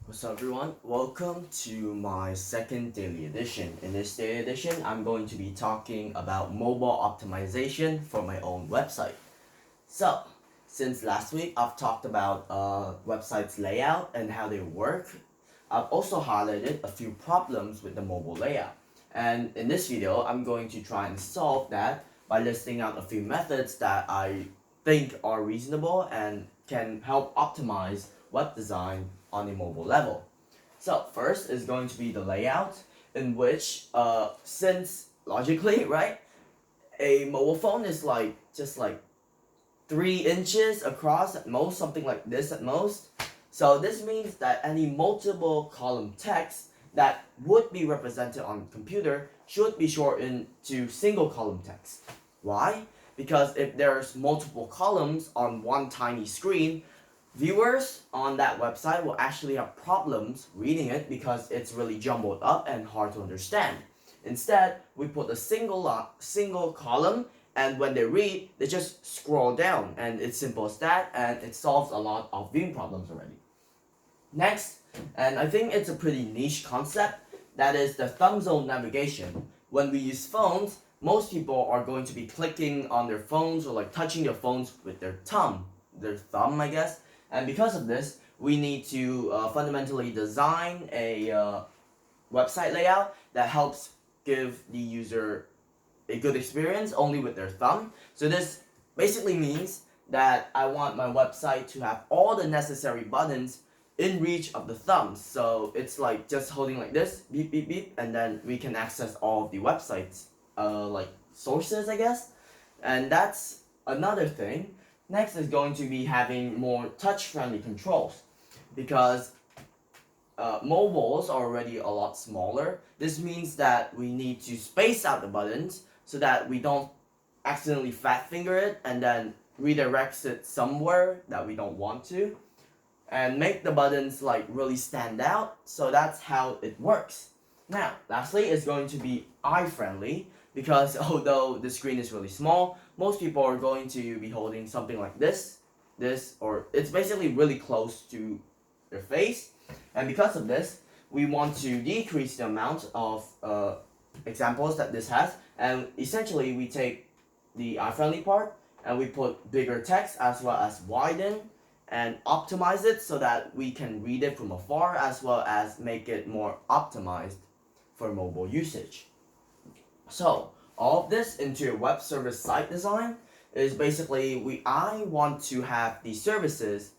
What's up everyone? Welcome to my second daily edition. In this daily edition, I'm going to be talking about mobile optimization for my own website. So, since last week I've talked about websites layout and how they work. I've also highlighted a few problems with the mobile layout. And in this video, I'm going to try and solve that by listing out a few methods that I think are reasonable and can help optimize web design on a mobile level. So first is going to be the layout, in which since logically, right, a mobile phone is just like 3 inches across at most, something like this at most. So this means that any multiple column text that would be represented on computer should be shortened to single column text. Why? Because if there's multiple columns on one tiny screen, viewers on that website will actually have problems reading it because it's really jumbled up and hard to understand. Instead, we put a single column, and when they read, they just scroll down, and it's simple as that, and it solves a lot of viewing problems already. Next, and I think it's a pretty niche concept, that is the thumb zone navigation. When we use phones, most people are going to be clicking on their phones or like touching their phones with their thumb, I guess. And because of this, we need to fundamentally design a website layout that helps give the user a good experience only with their thumb. So this basically means that I want my website to have all the necessary buttons in reach of the thumb. So it's like just holding like this, beep, beep, beep, and then we can access all of the website's like sources, I guess. And that's another thing. Next is going to be having more touch-friendly controls, because mobiles are already a lot smaller. This means that we need to space out the buttons so that we don't accidentally fat finger it and then redirects it somewhere that we don't want to, and make the buttons like really stand out. So that's how it works. Now, lastly, it's going to be eye-friendly, because although the screen is really small, most people are going to be holding something like this, or it's basically really close to their face. And because of this, we want to decrease the amount of examples that this has, and essentially we take the eye-friendly part and we put bigger text as well as widen and optimize it so that we can read it from afar, as well as make it more optimized for mobile usage. So all of this into a web service site design is basically I want to have the services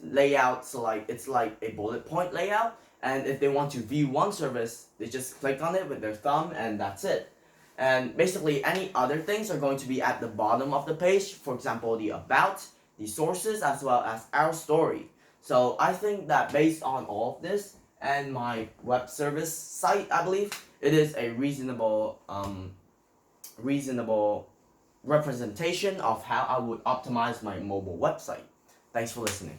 layout, so like it's like a bullet point layout, and if they want to view one service, they just click on it with their thumb and that's it. And basically any other things are going to be at the bottom of the page, for example the about, the sources, as well as our story. So I think that based on all of this and my web service site, I believe it is a reasonable representation of how I would optimize my mobile website. Thanks for listening.